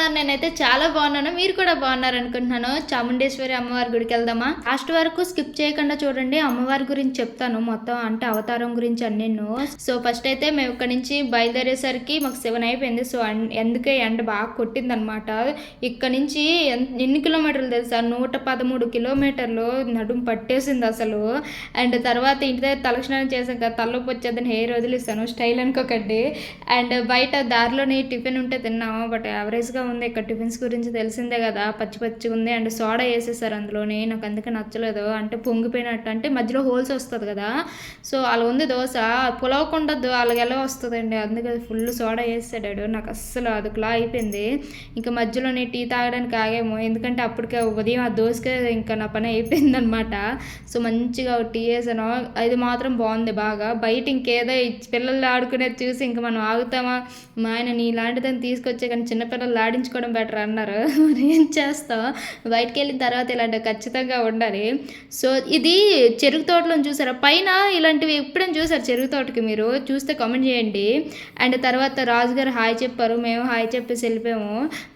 ఉన్నారు? నేనైతే చాలా బాగున్నాను. మీరు కూడా బాగున్నారనుకుంటున్నాను. చాముండేశ్వరి అమ్మవారి గుడికెళ్దామా? లాస్ట్ వరకు స్కిప్ చేయకుండా చూడండి. అమ్మవారి గురించి చెప్తాను మొత్తం, అంటే అవతారం గురించి అన్నీను. సో ఫస్ట్ అయితే మేము ఇక్కడ నుంచి బయలుదేరేసరికి మాకు 7 అయిపోయింది. సో ఎందుకే ఎండ బాగా కొట్టిందనమాట. ఇక్కడ నుంచి ఎన్ని కిలోమీటర్లు తెలుసా? 113 కిలోమీటర్లు నడుము పట్టేసింది అసలు. అండ్ తర్వాత ఇంటి దగ్గర తలస్నానం చేసాక తలలోకి వచ్చేదని హెయిర్ వదిలేసాను, స్టైల్ అనుకోకండి. అండ్ బయట దారిలోని టిఫిన్ ఉంటే తిన్నాము, బట్ యావరేజ్గా ఉంది. ఇక్కడ టిఫిన్స్ గురించి తెలిసిందే కదా, పచ్చి పచ్చిగా ఉంది. అండ్ సోడా వేసేసారు అందులోని, నాకు అందుకే నచ్చలేదు. అంటే పొంగిపోయినట్టు, అంటే మధ్యలో హోల్స్ వస్తుంది కదా, సో అలా ఉంది దోశ. పులవకుండా అలాగ ఎలా వస్తుందండి, అందుకే ఫుల్ సోడా వేసాడాడు. నాకు అస్సలు అదొకలా అయిపోయింది. ఇంకా మధ్యలోని టీ తాగడానికి ఆగాము, ఎందుకంటే అప్పటికే ఉదయం ఆ దోశకే ఇంకా నా పని అయిపోయింది అనమాట. సో మంచిగా టీ వేసాను, అది మాత్రం బాగుంది బాగా. బయట ఇంకేదో పిల్లలు ఆడుకునేది చూసి ఇంకా మనం ఆగుతామా, మా ఆయన నీ ఇలాంటిదని తీసుకొచ్చే కానీ చిన్నపిల్లలు ఆడించుకోవడం బెటర్ అన్నారు. మరి ఏం చేస్తాం, బయటకు వెళ్ళిన తర్వాత ఇలాంటివి ఖచ్చితంగా ఉండాలి. సో ఇది చెరుకు తోటలో చూసారా పైన, ఇలాంటివి ఎప్పుడైనా చూసారు చెరుకు తోటకి? మీరు చూస్తే కామెంట్ చేయండి. అండ్ తర్వాత రాజుగారు హాయ్ చెప్పారు, మేము హాయ్ చెప్పేసి వెళ్ళిపోయాము.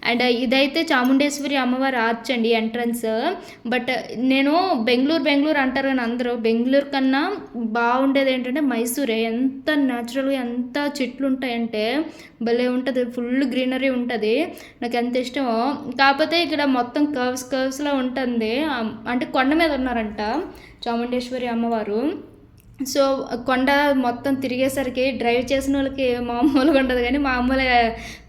అండ్ ఇదైతే చాముండేశ్వరి అమ్మవారి ఆర్చ్ అండి, ఎంట్రన్స్. బట్ నేను బెంగళూరు అంటారు కానీ అందరూ బెంగళూరు కన్నా బాగుండేది ఏంటంటే మైసూరే. ఎంత న్యాచురల్గా ఎంత చెట్లు ఉంటాయంటే భలే ఉంటుంది, ఫుల్ గ్రీనరీ ఉంటుంది. నాకు ఎంత ఇష్టమో. కాకపోతే ఇక్కడ మొత్తం కర్వ్స్లో ఉంటుంది. అంటే కొండ మీద ఉన్నారంట చాముండేశ్వరి అమ్మవారు. సో కొండ మొత్తం తిరిగేసరికి డ్రైవ్ చేసిన వాళ్ళకి మామూలుగా ఉండదు, కానీ మామూలుగా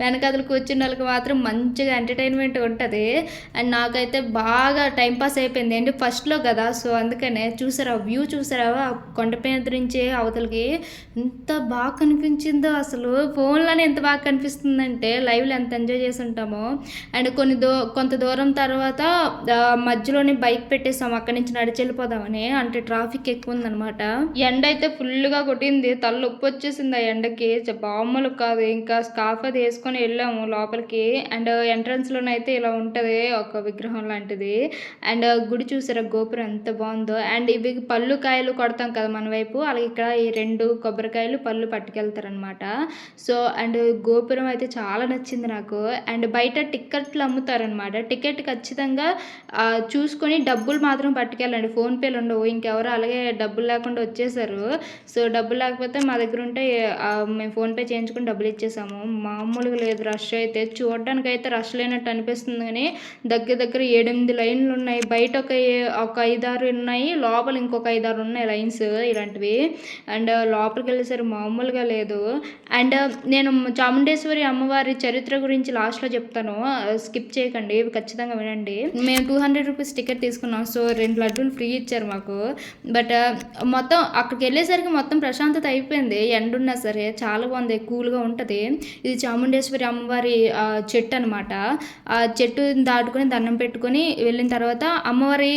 వెనకాతలు కూర్చున్న వాళ్ళకి మాత్రం మంచిగా ఎంటర్టైన్మెంట్ ఉంటుంది. అండ్ నాకైతే బాగా టైంపాస్ అయిపోయింది. అంటే ఫస్ట్లో కదా, సో అందుకనే చూసారా వ్యూ, చూసారా ఆ కొండపై నుంచి అవతలకి ఎంత బాగా కనిపించిందో అసలు. ఫోన్లోనే ఎంత బాగా కనిపిస్తుందంటే లైవ్లో ఎంత ఎంజాయ్ చేసి ఉంటామో. అండ్ కొంత దూరం తర్వాత మధ్యలోనే బైక్ పెట్టేసాము, అక్కడి నుంచి నడిచి వెళ్ళిపోదామని. అంటే ట్రాఫిక్ ఎక్కువ ఉందనమాట. ఎండ అయితే ఫుల్గా కొట్టింది, తల నొప్పి వచ్చేసింది ఆ ఎండకి, మామూలు కాదు. ఇంకా స్కార్ఫ్ అది వేసుకొని వెళ్ళాము లోపలికి. అండ్ ఎంట్రన్స్లోనైతే ఇలా ఉంటుంది ఒక విగ్రహం లాంటిది. అండ్ గుడి చూసారా గోపురం ఎంత బాగుందో. అండ్ ఇవి పళ్ళు కాయలు కొడతాం కదా మన వైపు, అలాగే ఇక్కడ ఈ 2 కొబ్బరికాయలు పళ్ళు పట్టుకెళ్తారనమాట. సో అండ్ గోపురం అయితే చాలా నచ్చింది నాకు. అండ్ బయట టికెట్లు అమ్ముతారనమాట. టికెట్ ఖచ్చితంగా చూసుకొని డబ్బులు మాత్రం పట్టుకెళ్ళండి, ఫోన్పేలు ఉండవు. ఇంకెవరు అలాగే డబ్బులు లేకుండా వచ్చేసారు. సో డబ్బులు లేకపోతే మా దగ్గర ఉంటే మేము ఫోన్పే చేయించుకుని డబ్బులు ఇచ్చేసాము. మామూలుగా లేదు రష్ అయితే, చూడడానికి అయితే రష్ లేనట్టు అనిపిస్తుంది, కానీ దగ్గర 7-8 లైన్లు ఉన్నాయి. బయట ఒక 5-6 ఉన్నాయి, లోపల ఇంకొక 5-6 ఉన్నాయి లైన్స్ ఇలాంటివి. అండ్ లోపలికి వెళ్ళేసరికి మామూలుగా లేదు. అండ్ నేను చాముండేశ్వరి అమ్మవారి చరిత్ర గురించి లాస్ట్లో చెప్తాను, స్కిప్ చేయకండి, ఖచ్చితంగా వినండి. మేము 200 రూపీస్ టికెట్ తీసుకున్నాం. సో 2 లడ్డూలు ఫ్రీ ఇచ్చారు మాకు. బట్ మొత్తం అక్కడికి వెళ్ళేసరికి మొత్తం ప్రశాంతత అయిపోయింది. ఎండున్నా సరే చాలా బాగుంది, కూల్గా ఉంటుంది. ఇది చాముండేశ్వరి అమ్మవారి చెట్టు అనమాట. ఆ చెట్టు దాటుకొని దండం పెట్టుకొని వెళ్ళిన తర్వాత అమ్మవారి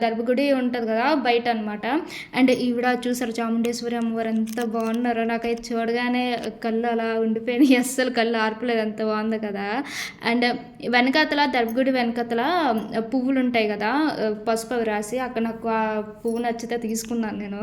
గర్భగుడి ఉంటుంది కదా బయట అనమాట. అండ్ ఈవిడ చూసారు చాముండేశ్వరి అమ్మవారు ఎంత బాగున్నారో, నాకైతే చూడగానే కళ్ళు అలా ఉండిపోయినాయి, అస్సలు కళ్ళు ఆర్పలేదు, ఎంత బాగుంది కదా. అండ్ వెనకాతల గర్భగుడి వెనకాతల పువ్వులు ఉంటాయి కదా, పసుపు రాసి, అక్కడ నాకు ఆ పువ్వు నచ్చితే తీసుకున్నాను నేను.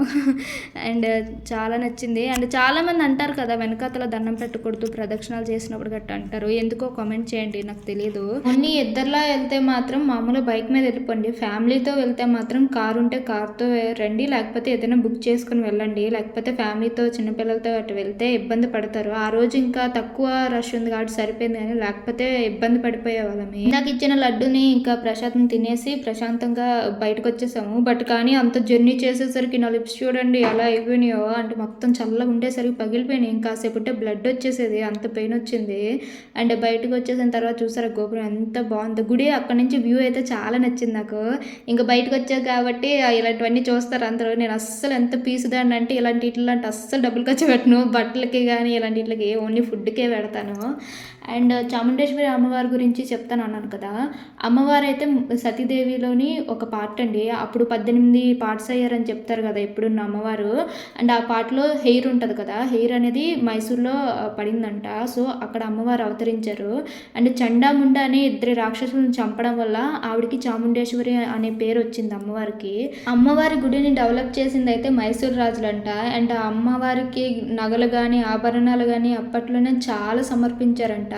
అండ్ చాలా నచ్చింది. అండ్ చాలామంది అంటారు కదా వెనకాతల దండం పెట్టకూడదు ప్రదక్షిణాలు చేసినప్పుడు గట్ట అంటారు, ఎందుకో కామెంట్ చేయండి, నాకు తెలియదు. కొన్ని ఇద్దరులా వెళ్తే మాత్రం మామూలు బైక్ మీద వెళ్ళిపోండి, ఫ్యామిలీతో వెళ్తే మాత్రం కారు ఉంటే కార్తో రండి, లేకపోతే ఏదైనా బుక్ చేసుకుని వెళ్ళండి. లేకపోతే ఫ్యామిలీతో చిన్నపిల్లలతో అటు వెళ్తే ఇబ్బంది పడతారు. ఆ రోజు ఇంకా తక్కువ రష్ ఉంది కాబట్టి సరిపోయింది, కానీ లేకపోతే ఇబ్బంది పడిపోయే వాళ్ళమే. నాకు ఇచ్చిన లడ్డుని ఇంకా ప్రసాదం తినేసి ప్రశాంతంగా బయటకు వచ్చేసాము. బట్ కానీ అంత జర్నీ చేసేసరికి నా లిప్స్ చూడండి ఎలా అయిపోయినాయో, అంటే మొత్తం చల్లగా ఉండేసరికి పగిలిపోయినాయి. ఇంకాసేపుంటే బ్లడ్ వచ్చేసేది, అంత పెయిన్ వచ్చింది. అండ్ బయటకు వచ్చేసిన తర్వాత చూసారా గోపురం ఎంత బాగుందో. గుడి అక్కడ నుంచి వ్యూ అయితే చాలా నచ్చింది నాకు. ఇంకా బయటకు వచ్చాక కాబట్టి ఇలాంటివన్నీ చూస్తారు అందరూ. నేను అస్సలు ఎంత పీసుదాన్ని అంటే ఇలాంటి అస్సలు డబ్బులు ఖర్చు పెట్టను, బట్టలకి కానీ ఇలాంటికి, ఓన్లీ ఫుడ్కే పెడతాను. అండ్ చాముండేశ్వరి అమ్మవారి గురించి చెప్తాను అన్నాను కదా, అమ్మవారు అయితే సతీదేవిలోని ఒక పార్ట్ అండి. అప్పుడు 18 పార్ట్స్ అయ్యారని చెప్తారు కదా ఎప్పుడున్న అమ్మవారు. అమ్మవారు. అండ్ ఆ పాటలో హెయిర్ ఉంటుంది కదా, హెయిర్ అనేది మైసూర్లో పడిందంట. సో అక్కడ అమ్మవారు అవతరించారు. అండ్ చండాముండ అనే ఇద్దరు రాక్షసులను చంపడం వల్ల ఆవిడకి చాముండేశ్వరి అనే పేరు వచ్చింది అమ్మవారికి. అమ్మవారి గుడిని డెవలప్ చేసింది అయితే మైసూర్ రాజులంట. అండ్ ఆ అమ్మవారికి నగలు కానీ ఆభరణాలు కానీ అప్పట్లోనే చాలా సమర్పించారంట.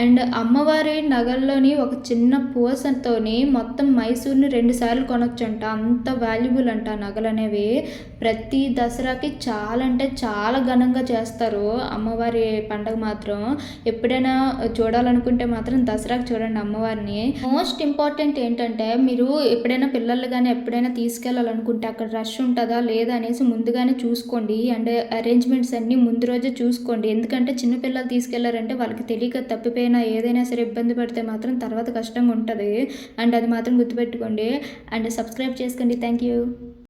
అండ్ అమ్మవారి నగల్లోని ఒక చిన్న పూసతోని మొత్తం మైసూర్ని 2 సార్లు కొనొచ్చంట. అంత వాల్యుబుల్ అంట నగలు అనేవి. ప్రతి దసరాకి చాలా అంటే చాలా ఘనంగా చేస్తారు అమ్మవారి పండగ మాత్రం. ఎప్పుడైనా చూడాలనుకుంటే మాత్రం దసరాకి చూడండి అమ్మవారిని. మోస్ట్ ఇంపార్టెంట్ ఏంటంటే, మీరు ఎప్పుడైనా పిల్లలు కానీ ఎప్పుడైనా తీసుకెళ్ళాలనుకుంటే అక్కడ రష్ ఉంటుందా లేదా అనేసి ముందుగానే చూసుకోండి. అండ్ అరేంజ్మెంట్స్ అన్నీ ముందు రోజే చూసుకోండి. ఎందుకంటే చిన్నపిల్లలు తీసుకెళ్లారంటే వాళ్ళకి తెలియక తప్పిపోయినా ఏదైనా సరే ఇబ్బంది పడితే మాత్రం తర్వాత కష్టంగా ఉంటుంది. అండ్ అది మాత్రం గుర్తుపెట్టుకోండి. అండ్ సబ్స్క్రైబ్ చేసుకోండి. Thank you.